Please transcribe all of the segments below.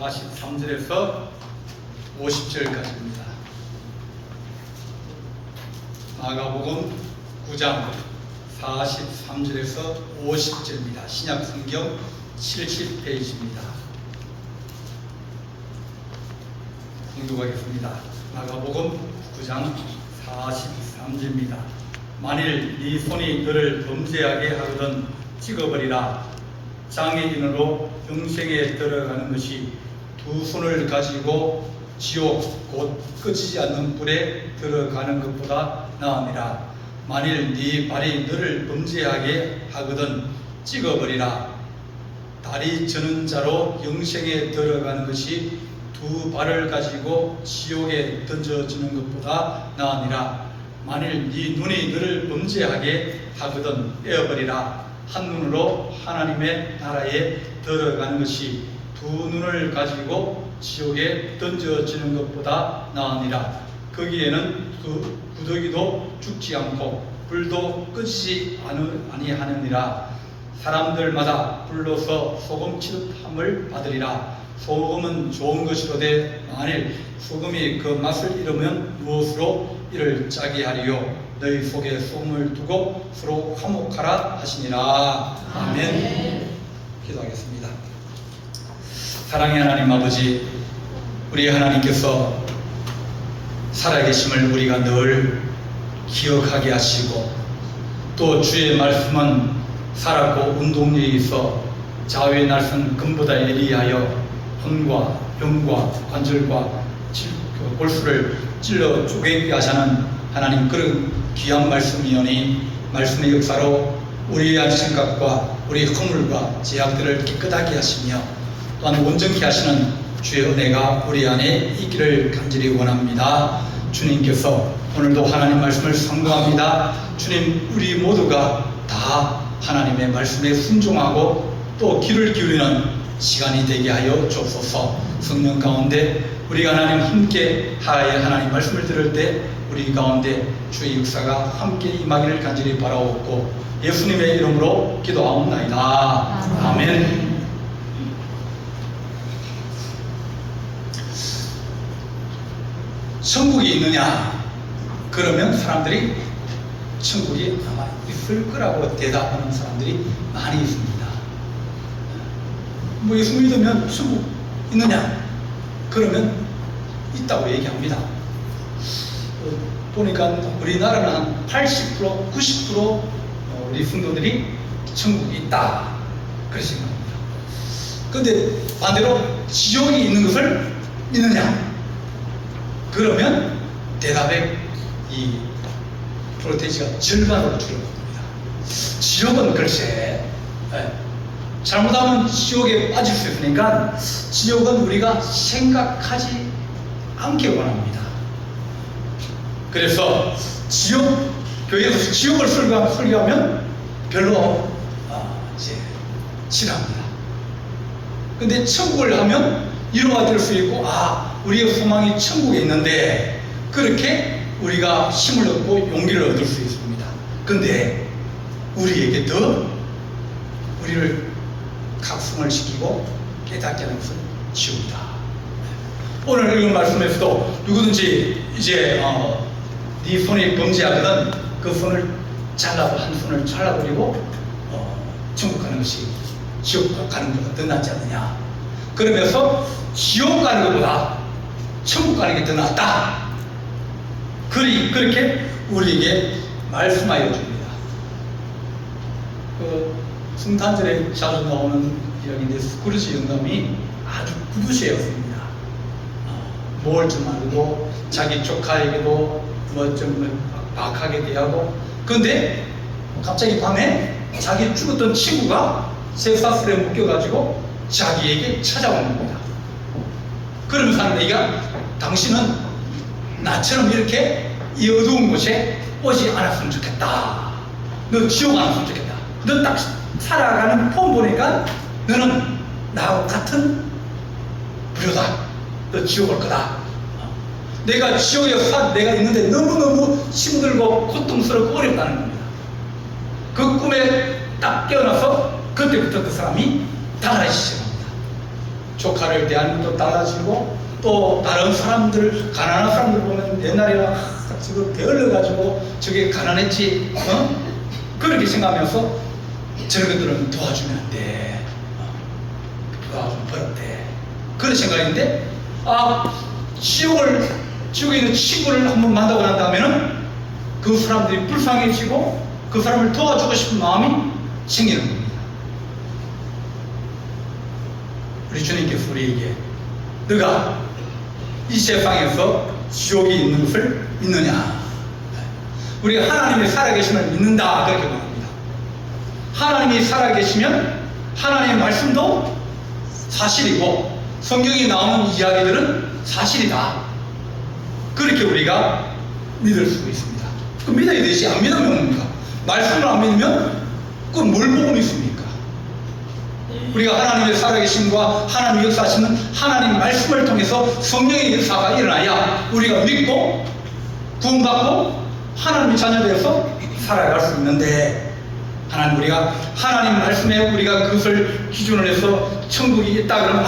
43절에서 50절까지입니다. 마가복음 9장 43절에서 50절입니다. 신약성경 70페이지입니다. 공독하겠습니다. 마가복음 9장 43절입니다. 만일 네 손이 너를 범죄하게 하거든 찍어버리라. 장애인으로 영생에 들어가는 것이 두 손을 가지고 지옥 곧 꺼지지 않는 불에 들어가는 것보다 나으니라. 만일 네 발이 너를 범죄하게 하거든 찍어버리라. 다리 저는 자로 영생에 들어가는 것이 두 발을 가지고 지옥에 던져지는 것보다 나으니라. 만일 네 눈이 너를 범죄하게 하거든 떼어버리라. 한 눈으로 하나님의 나라에 들어가는 것이 두 눈을 가지고 지옥에 던져지는 것보다 나으니라. 거기에는 그 구더기도 죽지 않고 불도 끄지지 아니하느니라. 사람들마다 불로서 소금 취급함을 받으리라. 소금은 좋은 것이로되 만일 소금이 그 맛을 잃으면 무엇으로 이를 짜게 하리요. 너희 속에 소금을 두고 서로 화목하라 하시니라. 아멘. 기도하겠습니다. 사랑의 하나님 아버지, 우리 하나님께서 살아계심을 우리가 늘 기억하게 하시고, 또 주의 말씀은 살았고 운동력이 있어 자외 날선 금보다 예리하여 혼과 병과 관절과 골수를 찔러 쪼개게 하시는 하나님, 그런 귀한 말씀이오니 말씀의 역사로 우리의 생각과 우리의 허물과 제약들을 깨끗하게 하시며 또한 온전케 하시는 주의 은혜가 우리 안에 있기를 간절히 원합니다. 주님께서 오늘도 하나님 말씀을 선고합니다. 주님, 우리 모두가 다 하나님의 말씀에 순종하고 또 귀를 기울이는 시간이 되게 하여 주옵소서. 성령 가운데 우리가 하나님 함께 하나님 말씀을 들을 때 우리 가운데 주의 역사가 함께 임하기를 간절히 바라옵고 예수님의 이름으로 기도하옵나이다. 아멘. 천국이 있느냐? 그러면 사람들이 천국이 아마 있을 거라고 대답하는 사람들이 많이 있습니다. 뭐 예수 믿으면 천국 있느냐? 그러면 있다고 얘기합니다. 보니까 우리나라는 한 80%, 90% 우리 성도들이 천국이 있다 그러신 겁니다. 그런데 반대로 지옥이 있는 것을 믿느냐? 그러면 대답의 이 프로테이지가 절반으로 줄어듭니다. 지옥은 글쎄, 잘못하면 지옥에 빠질 수 있으니까 지옥은 우리가 생각하지 않기 원합니다. 그래서 교회에서 지옥을 설교하면 별로 이제 싫어합니다. 근데 천국을 하면 위로가 될 수 있고, 우리의 소망이 천국에 있는데, 그렇게 우리가 힘을 얻고 용기를 얻을 수 있습니다. 근데 우리에게 더 우리를 각성을 시키고 깨닫게 하는 것은 지옥이다. 오늘 읽은 말씀에서도 누구든지 이제 네 손이 범죄하거든 그 손을 한 손을 잘라버리고 천국 가는 것이 지옥 가는 것보다 더 낫지 않느냐. 그러면서 지옥 가는 것보다 천국 가는 게 더 낫다. 그렇게 우리에게 말씀하여 줍니다. 성탄절에 자주 나오는 이야기인데 스크루지 영감이 아주 구두쇠였습니다. 뭘 좀 알고 자기 조카에게도 뭐 좀 박하게 대하고, 그런데 갑자기 밤에 자기 죽었던 친구가 쇠사슬에 묶여가지고 자기에게 찾아오는 겁니다. 그러면서 내가 당신은 나처럼 이렇게 이 어두운 곳에 오지 않았으면 좋겠다. 너 지옥 안 왔으면 좋겠다. 너 딱 살아가는 폼 보니까 너는 나하고 같은 부류다. 너 지옥 올 거다. 내가 지옥에 내가 있는데 너무너무 힘들고 고통스럽고 어렵다는 겁니다. 그 꿈에 딱 깨어나서 그때부터 그 사람이 달아나기 시작합니다. 조카를 대하는 것도 달라지고, 또 다른 사람들, 가난한 사람들 보면 옛날에는 지금 게을러가지고 저게 가난했지, 그렇게 생각하면서 저것들은 도와주면 안 돼, 도와주면 버렸대, 그런 생각인데, 지옥에 있는 친구를 한번 만나고 난 다음에는 그 사람들이 불쌍해지고 그 사람을 도와주고 싶은 마음이 생기는 겁니다. 우리 주님께서 우리에게 너가 이 세상에서 지옥이 있는 것을 믿느냐? 우리가 하나님의 살아계심을 믿는다, 그렇게 말합니다. 하나님이 살아계시면 하나님의 말씀도 사실이고 성경에 나오는 이야기들은 사실이다, 그렇게 우리가 믿을 수 있습니다. 그 믿어야 되지, 안 믿으면 뭡니까? 말씀을 안 믿으면 그 뭘 보고 믿습니까? 우리가 하나님의 살아계심과 하나님의 역사하시는 하나님 말씀을 통해서 성령의 역사가 일어나야 우리가 믿고 구원받고 하나님의 자녀되어서 살아갈 수 있는데, 우리가 하나님 말씀에 우리가 그것을 기준으로 해서 천국이 있다 그러면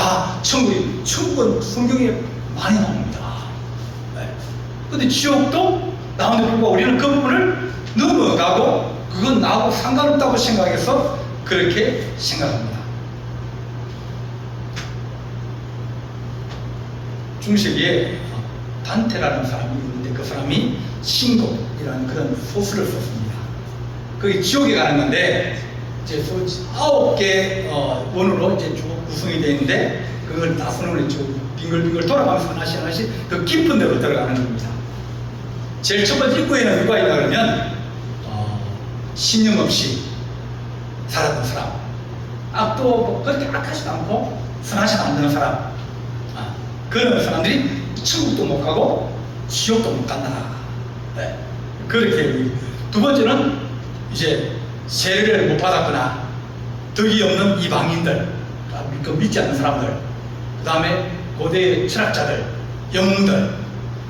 천국은 성경에 많이 나옵니다. 근데 지옥도 나오는데 불구하고 우리는 그 부분을 넘어가고 그건 나하고 상관없다고 생각해서 그렇게 생각합니다. 중세기에 단테라는 사람이 있는데 그 사람이 신곡이라는 그런 소설을 썼습니다. 그게 지옥에 가는 건데 이제 9개 원으로 이제 쭉 구성이 되어 있는데 그걸 나선으로 쭉 빙글빙글 돌아가면서 하나씩 그 깊은 데로 들어가는 겁니다. 제일 첫 번째 입구에는 누가 있냐 그러면 신념 없이 살았던 사람, 악도 뭐 그렇게 악하지도 않고 선하지도 않는 사람, 그런 사람들이 천국도 못 가고 지옥도 못 간다. 그렇게. 두 번째는 이제 세례를 못 받았거나 덕이 없는 이방인들, 믿지 않는 사람들, 그 다음에 고대 철학자들, 영웅들,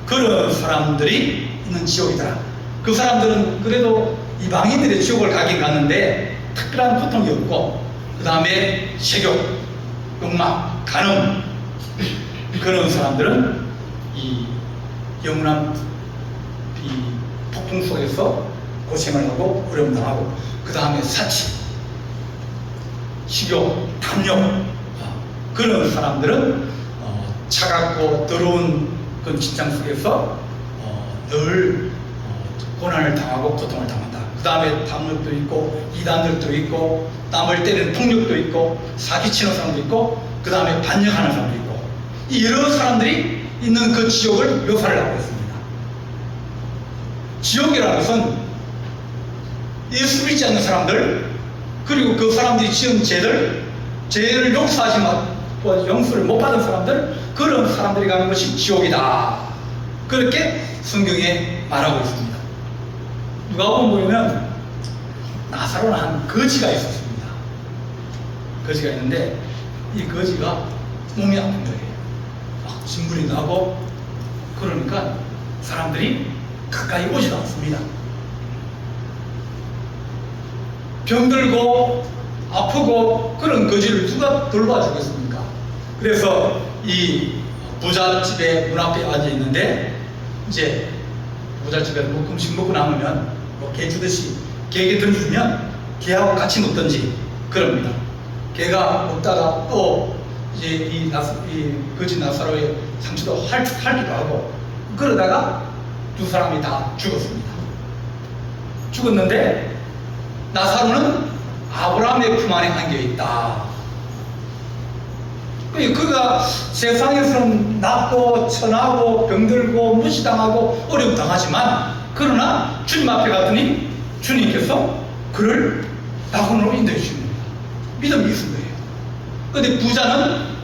그런 사람들이 있는 지옥이더라. 그 사람들은 그래도 이방인들의 지옥을 가긴 갔는데 특별한 고통이 없고, 그 다음에 세욕, 욕망, 간음, 그런 사람들은 이 영원한 이 폭풍 속에서 고생을 하고 어려움 당하고, 그 다음에 사치, 식욕, 탐욕, 그런 사람들은 차갑고 더러운 그 직장 속에서 늘 고난을 당하고 고통을 당한다. 그 다음에 탐욕도 있고 이단들도 있고 남을 때리는 폭력도 있고 사기치는 사람도 있고 그 다음에 반역하는 사람도 있고, 이 여러 사람들이 있는 그 지옥을 묘사를 하고 있습니다. 지옥이라는 것은 예수 믿지 않는 사람들, 그리고 그 사람들이 지은 죄를 용서하지 못하고 용서를 못 받은 사람들, 그런 사람들이 가는 것이 지옥이다, 그렇게 성경에 말하고 있습니다. 누가복음 보면 나사로는 한 거지가 있었습니다. 거지가 있는데 이 거지가 몸이 아픈 거예요. 막 진물이 나고 그러니까 사람들이 가까이 오지도 않습니다. 병들고 아프고 그런 거지를 누가 돌봐주겠습니까? 그래서 이 부잣집에 문 앞에 앉아 있는데, 이제 부잣집에 음식 먹고 남으면 뭐 개 주듯이 개에게 던져주면 개하고 같이 먹든지 그럽니다. 개가 먹다가 또 이제 이 거지 나사로의 상처도 핥기도 하고, 그러다가 두 사람이 다 죽었습니다. 죽었는데 나사로는 아브라함의 품 안에 안겨 있다. 그가 세상에서는 낮고 천하고 병들고 무시당하고 어려움 당하지만, 그러나 주님 앞에 갔더니 주님께서 그를 낙원으로 인도해 주십니다. 믿음이 있은 거예요. 그런데 부자는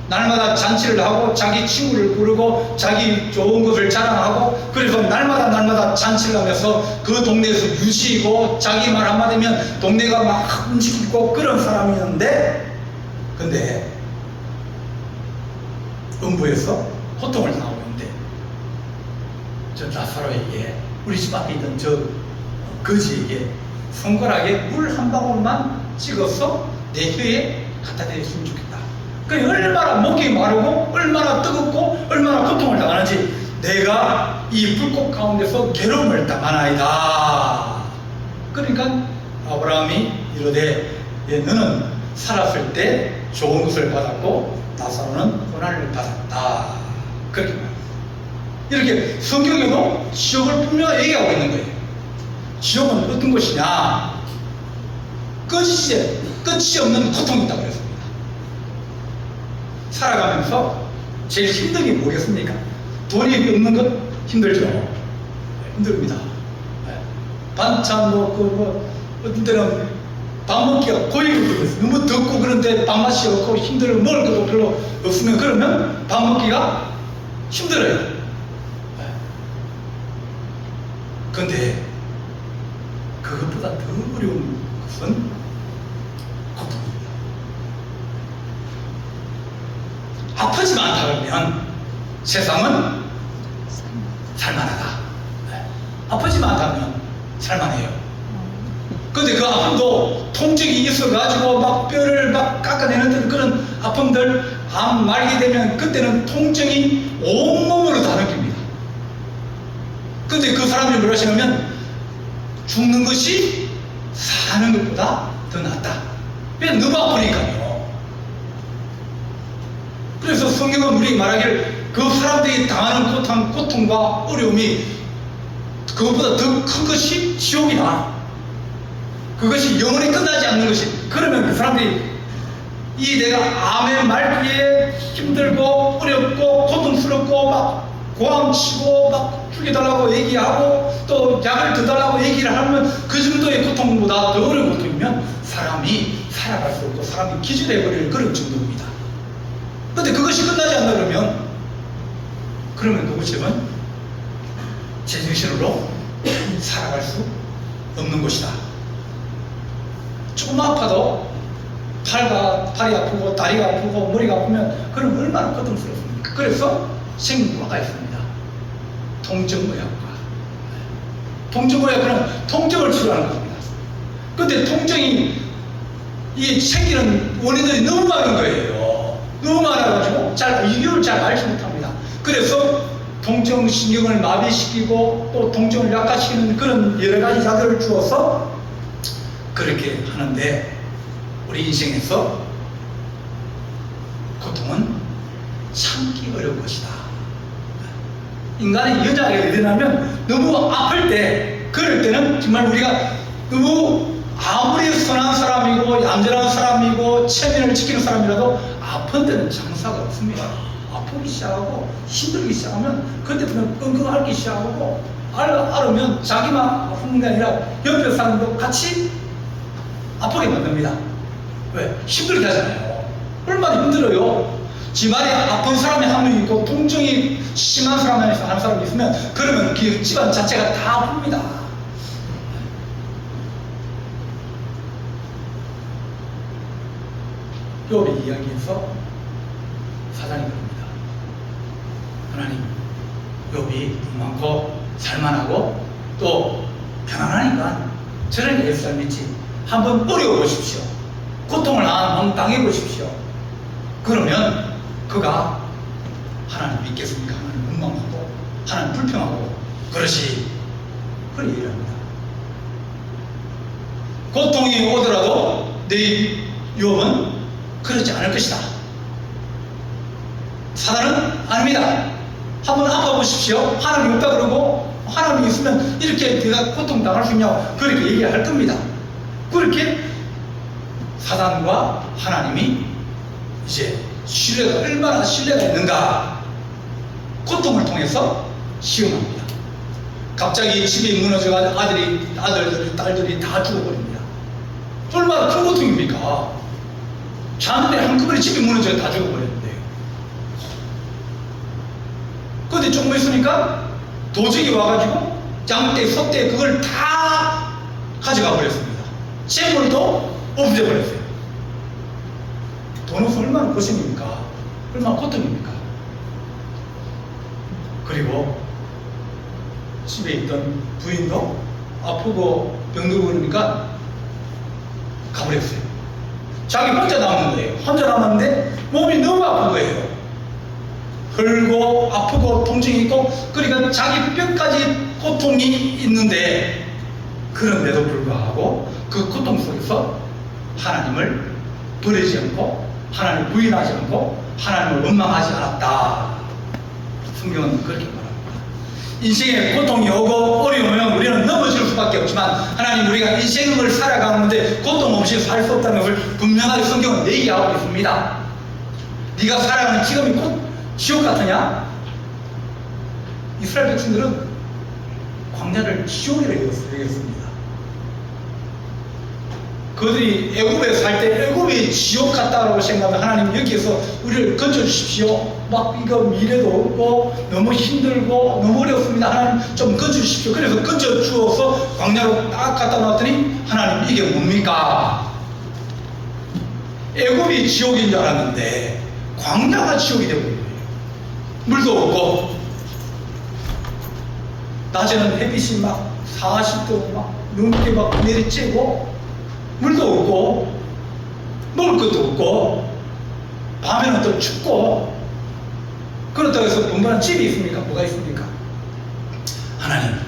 날마다 잔치를 하고 자기 친구를 부르고 자기 좋은 것을 자랑하고, 그래서 날마다 잔치를 하면서 그 동네에서 유시이고 자기 말 한마디면 동네가 막 움직이고 그런 사람이었는데, 근데 음부에서 고통을 당하고 있는데 저 나사로에게, 우리 집 앞에 있던 저 거지에게 손가락에 물 한 방울만 찍어서 내 혀에 갖다 대줬으면 좋겠다, 그 얼마나 목이 마르고 얼마나 뜨겁고 얼마나 고통을 당하는지 내가 이 불꽃 가운데서 괴로움을 당하나이다. 그러니까 아브라함이 이르되 너는 살았을 때 좋은 것을 받았고 나사로는 고난을 받았다. 그렇게 말합니다. 이렇게 성경에도 지옥을 분명히 얘기하고 있는 거예요. 지옥은 어떤 것이냐? 끝이 없는 고통이 있다고 그랬습니다. 살아가면서 제일 힘든 게 뭐겠습니까? 돈이 없는 것 힘들죠. 힘듭니다. 반찬 어떤 때는 밥 먹기가 고이고 그랬어요. 너무 덥고 그런데 밥맛이 없고 힘들고 먹을 것도 별로 없으면 그러면 밥 먹기가 힘들어요. 그런데 그것보다 더 어려운 것은 고통입니다. 아프지만 않다면 세상은 살만하다. 아프지만 않다면 살만해요. 근데 그 아픔도 통증이 있어가지고 막 뼈를 막 깎아내는 그런 아픔들, 암 말게 되면 그때는 통증이 온몸으로 다 느낍니다. 근데 그 사람들이 뭐라 하시냐면 죽는 것이 사는 것보다 더 낫다. 왜? 너무 아프니까요. 그래서 성경은 우리 말하기를 그 사람들이 당하는 고통과 어려움이 그것보다 더 큰 것이 지옥이다. 그것이 영원히 끝나지 않는 것이. 그러면 그 사람들이 이 내가 암의 말기에 힘들고 어렵고 고통스럽고 막 고함치고 막 죽여달라고 얘기하고 또 약을 더 달라고 얘기를 하면 그 정도의 고통보다 더 어려운 고통이면 사람이 살아갈 수 없고 사람이 기절해버릴 그런 정도입니다. 그런데 그것이 끝나지 않나 그러면 그것은 제정신으로 살아갈 수 없는 것이다. 조금 아파도 팔이 아프고 다리가 아프고 머리가 아프면 그럼 얼마나 고통스럽습니까? 그래서 생명과가 있습니다. 통증의학과. 통증의학은 통증을 치료하는 겁니다. 근데 통증이 이 생기는 원인들이 너무 많은 거예요. 너무 많아가지고 이유를 잘 알지 못합니다. 그래서 통증신경을 마비시키고 또 통증을 약화시키는 그런 여러 가지 약을 주어서 그렇게 하는데 우리 인생에서 고통은 참기 어려운 것이다. 인간의 여자가 일어나면 너무 아플 때 그럴 때는 정말 우리가 너무 아무리 선한 사람이고 얌전한 사람이고 체면을 지키는 사람이라도 아픈 때는 장사가 없습니다. 아프기 시작하고 힘들기 시작하면 그때부터 끙끙 앓기 시작하고 앓으면 자기만 아픈 게 아니라 옆에 사람도 같이 아프게 만듭니다. 왜? 힘들게 하잖아요. 얼마나 힘들어요. 집안에 아픈 사람이 한 명 있고 통증이 심한 사람이 한 사람이 있으면 그러면 그 집안 자체가 다 아픕니다. 욥의 이야기에서 사단이 그럽니다. 하나님, 욥이 돈 많고 살만하고 또 편안하니까 저런 예수 잘 믿지. 한번 어려워 보십시오. 고통을 한번 당해 보십시오. 그러면 그가 하나님 믿겠습니까? 하나님 원망하고 하나님 불평하고 그러시. 그런 얘기를 합니다. 고통이 오더라도 내 욥은 그렇지 않을 것이다. 사단은 아닙니다. 한번 아파보십시오. 하나님 없다 그러고 하나님이 있으면 이렇게 내가 고통당할 수 있냐고 그렇게 얘기할 겁니다. 그렇게 사단과 하나님이 이제 얼마나 신뢰가 있는가 고통을 통해서 시험합니다. 갑자기 집이 무너져가지고 아들들이 딸들이 다 죽어버립니다. 얼마나 큰 고통입니까? 자는데 한꺼번에 집이 무너져서 다 죽어버렸는데요. 그런데 조금 있으니까 도적이 와가지고 장대, 석대 그걸 다 가져가 버렸습니다. 재물도 없애버렸어요. 돈 없으면 얼마나 고생입니까? 얼마나 고통입니까? 그리고 집에 있던 부인도 아프고 병들고 그러니까 가버렸어요. 자기 혼자 남은 거예요. 혼자 남았는데 몸이 너무 아픈 거예요. 헐고 아프고 통증이 있고, 그러니까 자기 뼈까지 고통이 있는데, 그런데도 불구하고 그 고통 속에서 하나님을 버리지 않고 하나님을 부인하지 않고 하나님을 원망하지 않았다. 성경은 그렇게 말합니다. 인생에 고통이 오고 어려우면 우리는 넘어질 수밖에 없지만, 하나님 우리가 인생을 살아가는데 고통 없이 살 수 없다는 것을 분명하게 성경은 얘기하고 있습니다. 네가 살아가는 지금이 곧 지옥 같으냐? 이스라엘 백성들은 광야를 지옥이라 여겼습니다. 그들이 애굽에 살 때 애굽이 지옥 같다라고 생각하면, 하나님 여기에서 우리를 건져주십시오. 막 이거 미래도 없고 너무 힘들고 너무 어렵습니다. 하나님 좀 건져주십시오. 그래서 건져주어서 광야로 딱 갖다 놨더니, 하나님 이게 뭡니까? 애굽이 지옥인 줄 알았는데 광야가 지옥이 되고 있는 거예요. 물도 없고, 낮에는 햇빛이 막 40도 막 넘게 막 내리쬐고, 물도 없고 먹을 것도 없고, 밤에는 또 춥고, 그렇다고 해서 분분한 집이 있습니까? 뭐가 있습니까? 하나님,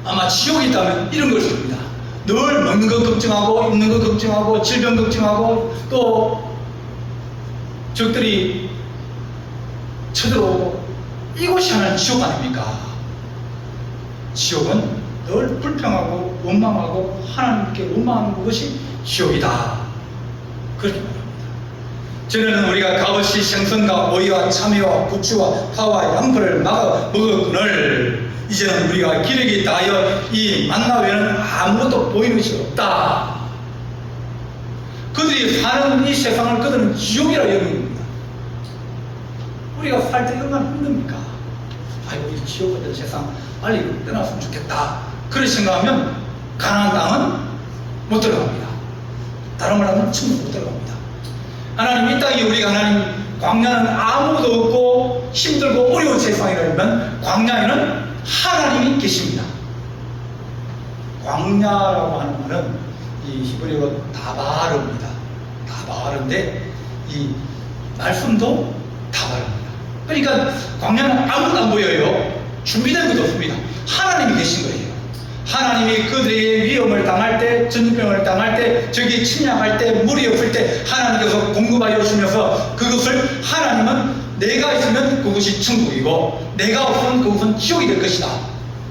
아마 지옥이 있다면 이런 걸 씁니다. 늘 먹는 거 걱정하고 입는 거 걱정하고 질병 걱정하고, 또 적들이 쳐들어오고, 이곳이 하나님 지옥 아닙니까? 지옥은 늘 불평하고 원망하고 하나님께 원망하는 것이 지옥이다. 그렇게 말합니다. 전에는 우리가 값없이 생선과 오이와 참외와 부추와 파와 양파를 막아 먹었거늘, 이제는 우리가 기력이 다하여 이 만나 외에는 아무것도 보이는 것이 없다. 그들이 사는 이 세상을 그들은 지옥이라 여깁니다. 우리가 살 때 얼마나 힘듭니까? 아이고, 이 지옥 같은 세상 빨리 떠났으면 좋겠다. 그렇게 생각하면 가나안 땅은 못 들어갑니다. 다른 말 하면 천국 못 들어갑니다. 하나님 이 땅이 우리가 하나님 광야는 아무도 없고 힘들고 어려운 세상이라면, 광야에는 하나님이 계십니다. 광야라고 하는 말은 이 히브리어 다바르입니다. 다바르인데 이 말씀도 다바르입니다. 그러니까 광야는 아무도 안 보여요. 준비된 것도 없습니다. 하나님이 계신 거예요. 하나님이 그들의 위험을 당할 때, 전염병을 당할 때, 적이 침략할 때, 물이 없을 때 하나님께서 공급하여 주면서, 그것을 하나님은 내가 있으면 그것이 천국이고 내가 없으면 그것은 지옥이 될 것이다.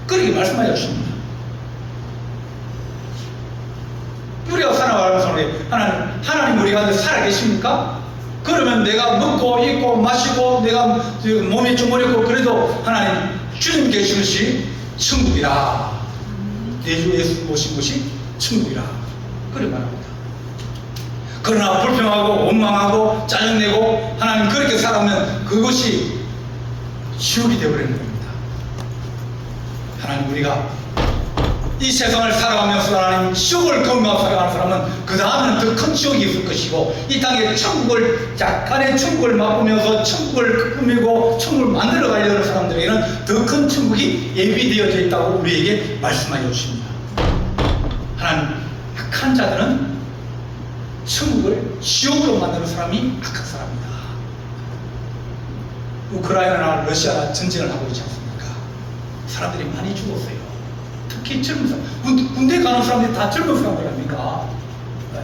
그렇게 말씀하여 주십니다. 우리가 살아가는 속에 하나님 우리 가운데 살아 계십니까? 그러면 내가 먹고 입고 마시고 내가 몸이 좀 어렵고 그래도 하나님 주님 계신 것이 천국이라, 내 주 예수 모신 것이 천국이라, 그래 말합니다. 그러나 불평하고 원망하고 짜증내고 하나님 그렇게 살아오면 그것이 지옥이 되어버리는 겁니다. 하나님 우리가 이 세상을 살아가면서 하나님 지옥을 경험하고 살아가는 사람은 그 다음에는 더 큰 지옥이 있을 것이고, 이 땅에 천국을, 약간의 천국을 맛보면서 천국을 꾸미고 천국을 만들어 가려는 사람들에게는 더 큰 천국이 예비되어져 있다고 우리에게 말씀하여 주십니다. 하나님, 악한 자들은 천국을 지옥으로 만드는 사람이 악한 사람이다. 우크라이나나 러시아나 전쟁을 하고 있지 않습니까? 사람들이 많이 죽었어요. 특히 젊은 사람, 군대 가는 사람들이 다 젊은 사람들 아닙니까? 네.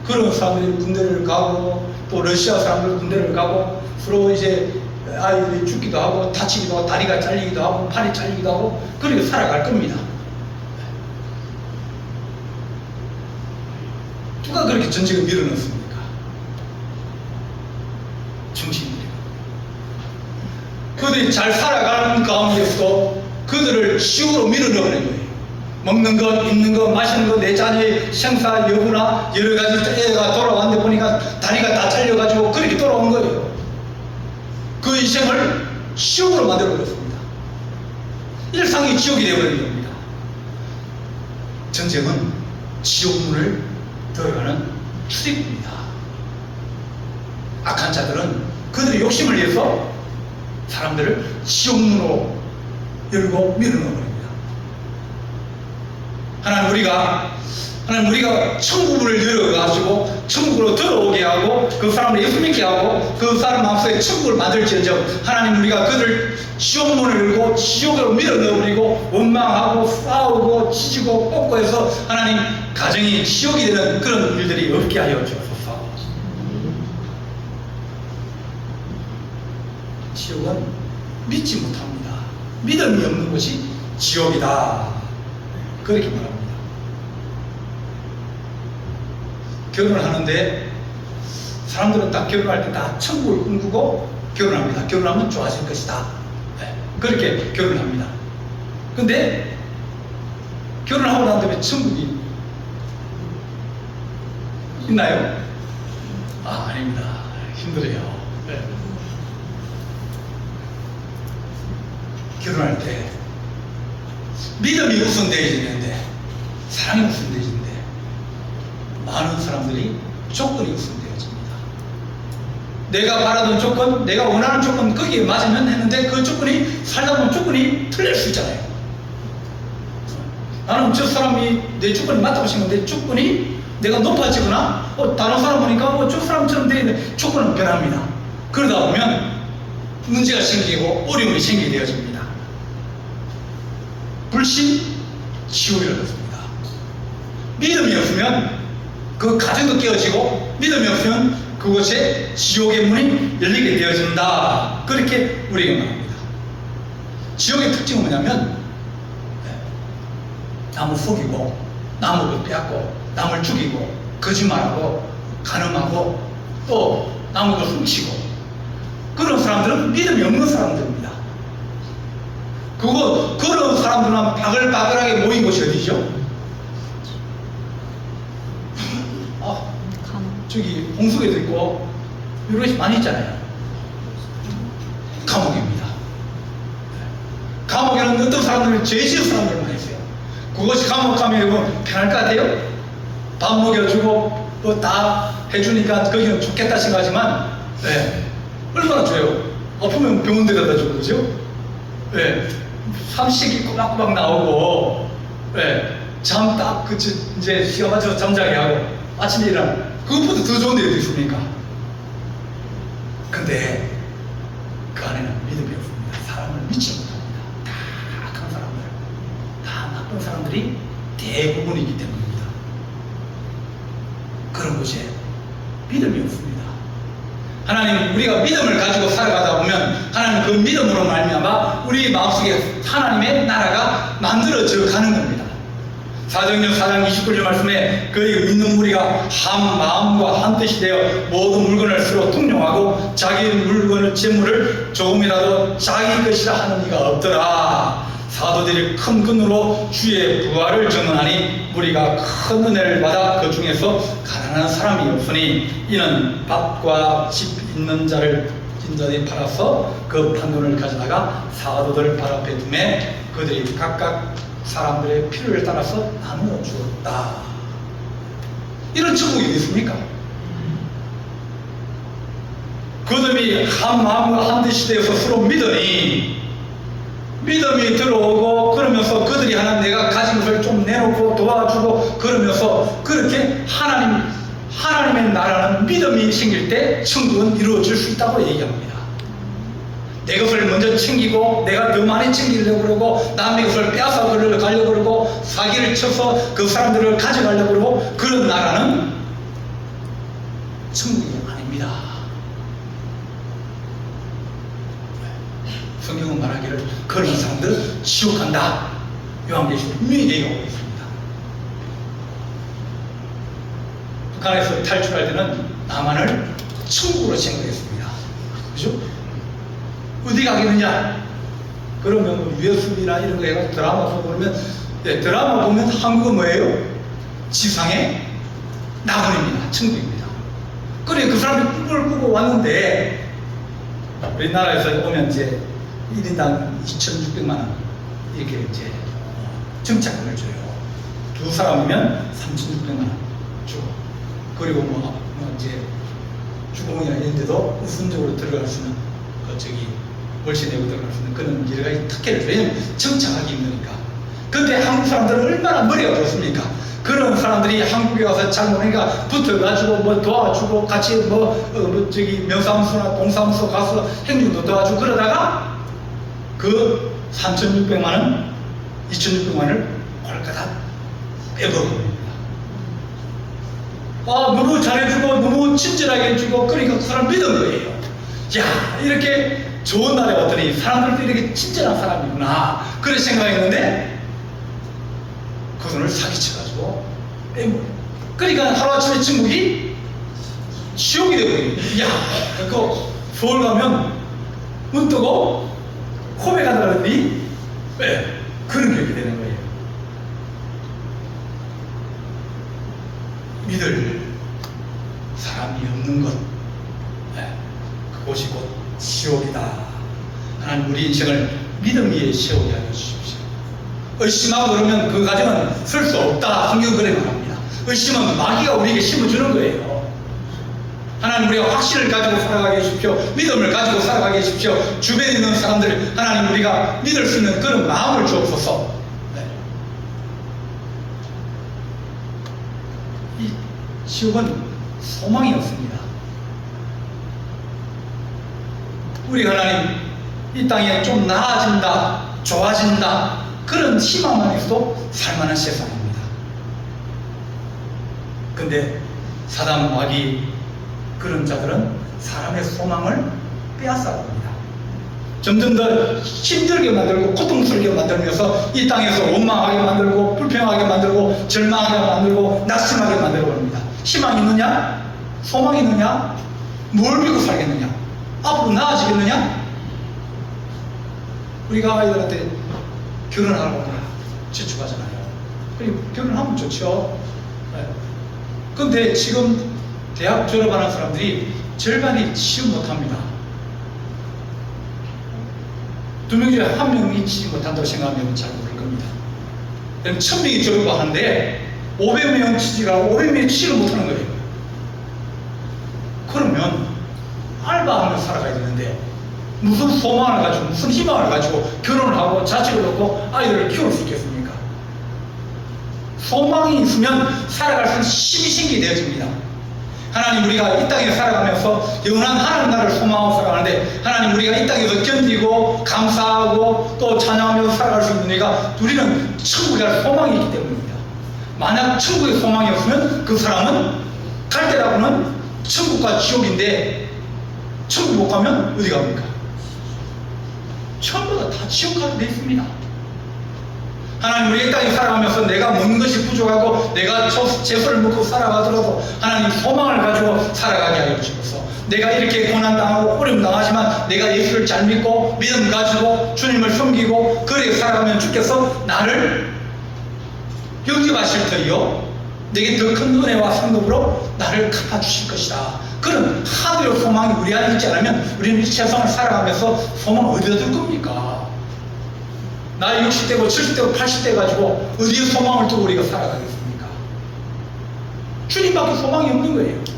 그런 사람들이 군대를 가고, 또 러시아 사람들 군대를 가고, 서로 이제 아이들이 죽기도 하고, 다치기도 하고, 다리가 잘리기도 하고, 팔이 잘리기도 하고, 그렇게 살아갈 겁니다. 누가 그렇게 전쟁을 밀어넣습니까? 정치인들이. 그들이 잘 살아가는 가운데서도 그들을 지옥으로 밀어넣는 거예요. 먹는 것, 입는 것, 마시는 것, 내 자녀의 생사 여부나 여러 가지 애가 돌아왔는데 보니까 다리가 다 잘려가지고 그렇게 돌아온 거예요. 그 인생을 지옥으로 만들어버렸습니다. 일상이 지옥이 되어버린 겁니다. 전쟁은 지옥문을 들어가는 출입입니다. 악한 자들은 그들의 욕심을 위해서 사람들을 지옥문으로 열고 밀어넣어버립니다. 하나님, 우리가 하나님 우리가 천국을 열어가지고 천국으로 들어오게 하고 그 사람을 예수 믿게 하고 그 사람 마음속에 천국을 만들지언정 하나님 우리가 그들 지옥문을 열고 지옥으로 밀어넣어버리고 원망하고 싸우고 치지고 뽑고 해서 하나님 가정이 지옥이 되는 그런 일들이 없게 하여 주옵소서. 지옥은 믿지 못합니다. 믿음이 없는 곳이 지옥이다. 그렇게 말합니다. 결혼을 하는데 사람들은 딱 결혼할 때 다 천국을 꿈꾸고 결혼합니다. 결혼하면 좋아질 것이다. 네, 그렇게 결혼을 합니다. 근데 결혼을 하고 난 다음에 천국이 있나요? 아닙니다. 힘들어요. 네. 결혼할 때 믿음이 우선되어지는데 사랑이 우선되어지는데 많은 사람들이 조건이 우선되어집니다. 내가 바라던 조건, 내가 원하는 조건 거기에 맞으면 했는데 그 조건이 살다 보면 조건이 틀릴 수 있잖아요. 나는 저 사람이 내 조건이 맞다고 생각하는데 조건이 내가 높아지거나 다른 사람 보니까 저 사람처럼 되는데 조건은 변합니다. 그러다 보면 문제가 생기고 어려움이 생기게 되어집니다. 불신, 지옥이라고 했습니다. 믿음이 없으면 그 가정도 깨어지고 믿음이 없으면 그곳에 지옥의 문이 열리게 되어진다. 그렇게 우리에게 말합니다. 지옥의 특징은 뭐냐면 남을 속이고 남을 빼앗고 남을 죽이고 거짓말하고 간음하고 또 남을 훔치고 그런 사람들은 믿음이 없는 사람들입니다. 그런 사람들만 바글바글하게 모인 곳이 어디죠? 저기 홍수에도 있고 이런 것이 많이 있잖아요. 감옥입니다. 감옥에는 어떤 사람들은 죄 지은 사람들 많이 있어요. 그것이 감옥 가면 편할 것 같아요? 밥 먹여주고 뭐 다 해주니까 거기는 좋겠다 생각하지만 얼마나 줘요? 아프면 병원 데려다 주고 그죠? 삼식이 꼬박꼬박 나오고 잠 딱 이제 시간 맞춰서 잠자게 하고 아침에 일어나면 그것보다 더 좋은 데 어디 있습니까? 근데 그 안에는 믿음이 없습니다. 사람을 믿지 못합니다. 다 악한 사람들, 다 나쁜 사람들이 대부분이기 때문입니다. 그런 곳에 믿음이 없습니다. 하나님 우리가 믿음을 가지고 살아가다 보면 하나님 그 믿음으로 말미암아 우리 마음속에 하나님의 나라가 만들어져 가는 겁니다. 사도행전 4장 29절 말씀에 그의 믿는 무리가 한 마음과 한 뜻이 되어 모든 물건을 서로 통용하고 자기 물건을 재물을 조금이라도 자기 것이라 하는 이가 없더라. 사도들이 큰 근으로 주의 부활을 전언하니 무리가 큰 은혜를 받아 그 중에서 가난한 사람이 없으니 이는 밭과 집 있는 자를 진자들이 팔아서 그 판돈을 가져다가 사도들 발 앞에 두매 그들이 각각 사람들의 필요에 따라서 나누어 주었다. 이런 천국이 어디 있습니까? 그들이 한 마음과 한 뜻이 되어서 서로 믿으니 믿음이 들어오고 그러면서 그들이 하나님 내가 가진 것을 좀 내놓고 도와주고 그러면서 그렇게 하나님의 나라는 믿음이 생길 때 천국은 이루어질 수 있다고 얘기합니다. 내 것을 먼저 챙기고 내가 더 많이 챙기려고 그러고 남의 것을 빼앗아 가려고 그러고 사기를 쳐서 그 사람들을 가져가려고 그러고 그런 나라는 천국이 아닙니다. 성경은 말하기를 그런 사람들 지옥 간다. 요한계시록 분명히 얘기하고 있습니다. 북한에서 탈출할 때는 남한을 천국으로 생각했습니다. 그죠? 어디 가겠느냐? 그러면 뭐 유해수이나 이런 거 해가지고 드라마 보고 그러면 드라마 보면 한국은 뭐예요? 지상의 낙원입니다. 천국입니다. 그래 그 사람이 꿈을 꾸고 왔는데 우리나라에서 오면 이제 1인당 2,600만 원 이렇게 이제 정착금을 줘요. 두 사람이면 3,600만 원 주고 그리고 뭐 이제 주거문이나 이런 데도 우선적으로 들어갈 수 있는 월세 내고 들어갈 수 있는 그런 여러 가지 특혜를 줘요. 왜냐면 정착하기 힘드니까. 근데 한국 사람들은 얼마나 머리가 좋습니까? 그런 사람들이 한국에 와서 장모니까 붙어가지고 뭐 도와주고 같이 저기 면사무소나 동사무소 가서 행정도 도와주고 그러다가 그 3,600만 원, 2,600만 원을 꼴까다 빼버립니다. 너무 잘해주고 너무 친절하게 해주고 그러니까 그 사람 믿은 거예요. 야, 이렇게 좋은 날에 왔더니 사람들도 이렇게 친절한 사람이구나 그런 생각했는데 그 돈을 사기쳐가지고 빼버려요. 그러니까 하루아침에 중국이 지옥이 되버려요. 야, 그거 서울 가면 눈 뜨고 코에 가다 그러더니 그런 격이 되는 거예요. 믿을 사람이 없는 것, 그곳이 곧 지옥이다. 하나님 우리 인생을 믿음 위에 세우게 하여 주십시오. 의심하고 그러면 그 가정은 쓸 수 없다. 성경 그래 말합니다. 의심은 마귀가 우리에게 심어주는 거예요. 하나님 우리가 확신을 가지고 살아가게 해주십시오. 믿음을 가지고 살아가게 해주십시오. 주변에 있는 사람들 하나님 우리가 믿을 수 있는 그런 마음을 주옵소서. 이 지옥은 소망이 없습니다. 우리 하나님 이 땅에 좀 나아진다, 좋아진다 그런 희망만 있어도 살만한 세상입니다. 근데 사단 마귀 그런 자들은 사람의 소망을 빼앗아갑니다. 점점 더 힘들게 만들고 고통스럽게 만들면서 이 땅에서 원망하게 만들고 불평하게 만들고 절망하게 만들고 낙심하게 만들어 버립니다. 희망이 있느냐? 소망이 있느냐? 뭘 믿고 살겠느냐? 앞으로 나아지겠느냐? 우리가 아이들한테 결혼하라고 지축하잖아요. 결혼하면 좋죠. 근데 지금 대학 졸업하는 사람들이 절반이 취업 못합니다. 2명 중에 1명이 취업 못한다고 생각하면 잘 모를 겁니다. 1000명이 졸업하는데 500명 취직하고 500명이 취업을 못하는 거예요. 그러면 알바하면서 살아가야 되는데 무슨 소망을 가지고 무슨 희망을 가지고 결혼을 하고 자식을 놓고 아이들을 키울 수 있겠습니까? 소망이 있으면 살아갈 수 있는 힘이 생기게 되어집니다. 하나님 우리가 이 땅에 살아가면서 영원한 하나님 나라를 소망하고 살아가는데 하나님 우리가 이 땅에서 견디고 감사하고 또 찬양하면서 살아갈 수 있는 우리는 천국에 갈 소망이 있기 때문입니다. 만약 천국에 소망이 없으면 그 사람은 갈 데라고는 천국과 지옥인데 천국 못 가면 어디 갑니까? 전부 다 지옥 가게 돼 있습니다. 하나님 우리 이 땅에 살아가면서 내가 먹는 것이 부족하고 내가 채소를 먹고 살아가더라도 하나님 소망을 가지고 살아가게 하여 주셔서 내가 이렇게 고난당하고 어려움 당하지만 내가 예수를 잘 믿고 믿음 가지고 주님을 섬기고 그렇게 살아가면 주께서 나를 영접하실 터이요 내게 더 큰 은혜와 상급으로 나를 갚아주실 것이다. 그런 하늘의 소망이 우리 안에 있지 않으면 우리는 이 세상을 살아가면서 소망을 어디다 둘 겁니까? 나이 60대고 70대고 80대 가지고 어디에 소망을 두고 우리가 살아가겠습니까? 주님밖에 소망이 없는 거예요.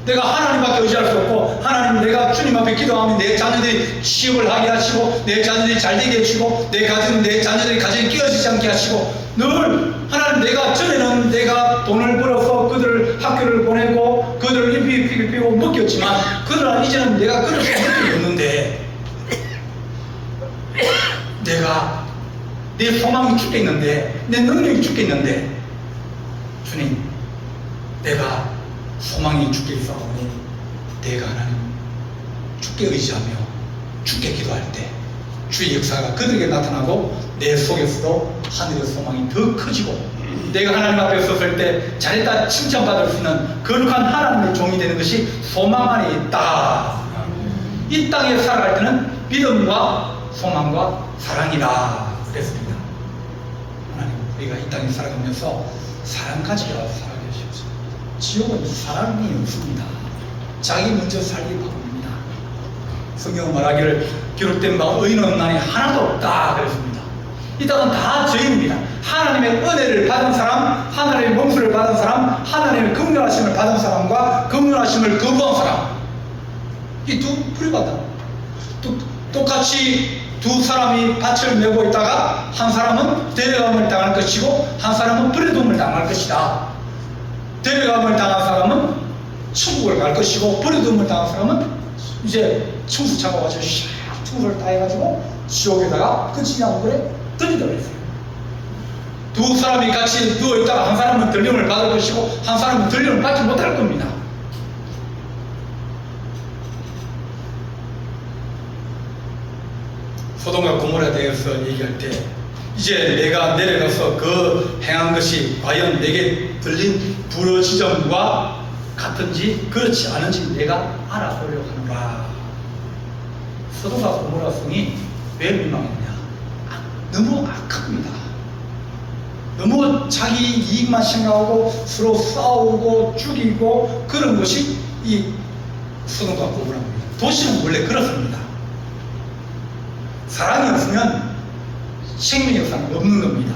내가 하나님밖에 의지할 수 없고 하나님 내가 주님 앞에 기도하면 내 자녀들이 취업을 하게 하시고 내 자녀들이 잘 되게 해주시고 내 자녀들이 가정에 끼어지지 않게 하시고 늘 하나님 내가 전에는 내가 돈을 벌어서 그들을 학교를 보내고 그들을 입히고 먹였지만 그러나 이제는 내가 그럴 수 없는데 내가 내 소망이 죽겠는데 내 능력이 죽겠는데 주님 내가 소망이 죽게 있사오니 내가 하나님 주께 의지하며 주께 기도할 때 주의 역사가 그들에게 나타나고 내 속에서도 하늘의 소망이 더 커지고 내가 하나님 앞에 섰을 때 잘했다 칭찬받을 수 있는 거룩한 하나님의 종이 되는 것이 소망 안에 있다. 이 땅에 살아갈 때는 믿음과 소망과 사랑이라 그랬습니다. 하나님 우리가 이 땅에 살아가면서 사랑까지 살아가게 하시옵소서. 지옥은 사랑이 없습니다. 자기 먼저 살기 바쁩니다. 성경 말하기를 기록된 바 의인은 나니 하나도 없다 그랬습니다. 이 땅은 다 죄인입니다. 하나님의 은혜를 받은 사람, 하나님의 몸수를 받은 사람, 하나님의 긍휼하심을 받은 사람과 긍휼하심을 거부한 사람 이 두 부류가 또 똑같이 두 사람이 밭을 메고 있다가 한 사람은 데려감을 당할 것이고 한 사람은 버려둠을 당할 것이다. 데려감을 당한 사람은 천국을 갈 것이고 버려둠을 당한 사람은 이제 청수차가 와서 샥 청소를 다 해가지고 지옥에다가 그 지하물에 던지더라 했어요. 두 사람이 같이 누워있다가 한 사람은 들림을 받을 것이고 한 사람은 들림을 받지 못할 겁니다. 소돔과 고모라에 대해서 얘기할 때 이제 내가 내려가서 그 행한 것이 과연 내게 들린 불의 지점과 같은지 그렇지 않은지 내가 알아보려고 하는가. 소돔과 고모라 성이 왜 멸망했냐? 너무 악합니다. 너무 자기 이익만 생각하고 서로 싸우고 죽이고 그런 것이 이 소돔과 고모라입니다. 도시는 원래 그렇습니다. 사랑이 없으면 생명의 역사는 없는 겁니다.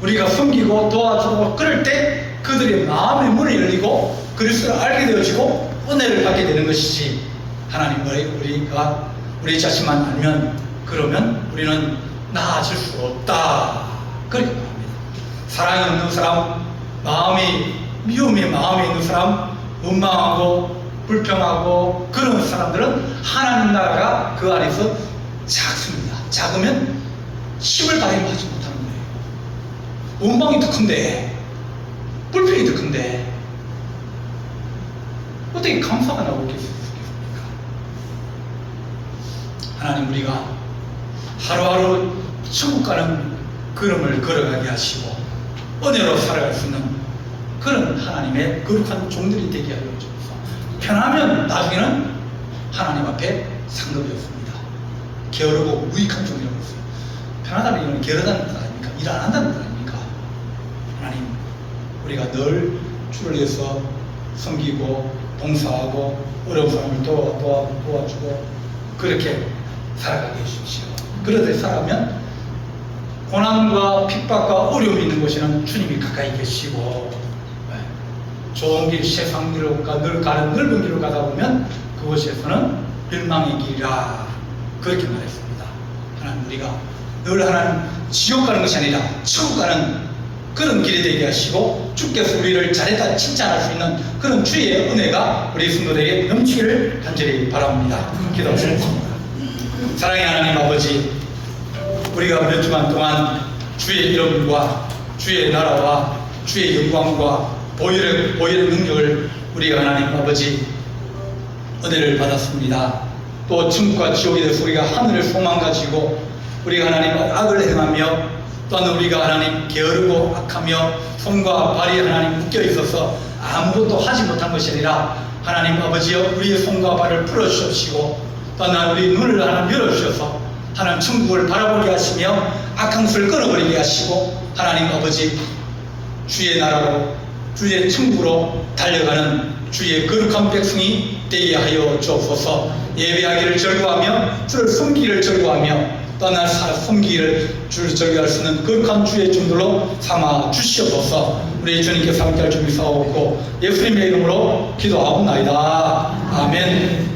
우리가 섬기고 도와주고 그럴 때 그들의 마음의 문이 열리고 그리스도를 알게 되어지고 은혜를 받게 되는 것이지, 하나님 우리가 우리 자신만 알면 그러면 우리는 나아질 수 없다. 그렇게 말합니다. 사랑이 없는 사람, 미움의 마음이 있는 사람, 원망하고 불평하고 그런 사람들은 하나님 나라가 그 안에서 작습니다. 작으면 힘을 발휘하지 못하는 거예요. 원망이 더 큰데, 불평이 더 큰데 어떻게 감사가 나오겠습니까? 하나님, 우리가 하루하루 천국 가는 걸음을 걸어가게 하시고 은혜로 살아갈 수 있는 그런 하나님의 거룩한 종들이 되게 하여 주옵소서. 편하면 나중에는 하나님 앞에 상급이 없습니다. 게으르고 무익한 종이라고 했어요. 편하다는 이유는 게으르다는 뜻 아닙니까? 일 안 한다는 뜻 아닙니까? 하나님, 우리가 늘 주를 위해서 섬기고 봉사하고 어려운 사람을 도와주고 그렇게 살아가게 해주십시오. 그러되 살아가면 고난과 핍박과 어려움이 있는 곳에는 주님이 가까이 계시고, 좋은 길, 세상 길로 늘 가는 넓은 길로 가다 보면 그곳에서는 멸망의 길이라 그렇게 말했습니다. 하나님, 우리가 늘 하나님 지옥 가는 것이 아니라 천국 가는 그런 길이 되게 하시고 주께서 우리를 잘했다 칭찬할 수 있는 그런 주의 은혜가 우리 성도들에게 넘치기를 간절히 바랍니다. 기도하겠습니다. 사랑의 하나님 아버지, 우리가 몇 주간 동안 주의 이름과 주의 나라와 주의 영광과 보혈의 능력을 우리가 하나님 아버지 은혜를 받았습니다. 또 천국과 지옥에 대해서 우리가 하늘을 소망 가지고 우리가 하나님 악을 행하며 또한 우리가 하나님 게으르고 악하며 손과 발이 하나님 묶여 있어서 아무것도 하지 못한 것이 아니라 하나님 아버지여 우리의 손과 발을 풀어주시고 또한 우리 눈을 하나님 열어주셔서 하나님 천국을 바라보게 하시며 악한 것을 끊어버리게 하시고 하나님 아버지 주의 나라로 주의 천국으로 달려가는 주의 거룩한 백성이 되게 하여 주옵소서. 예배하기를 즐거워하며 주를 섬기기를 즐거워하며 떠날 섬기기를 주를 즐거워할 수 있는 거룩한 주의 종들로 삼아 주시옵소서. 우리 주님께서 함께할 준비 사옵고 예수님의 이름으로 기도하옵나이다. 아멘.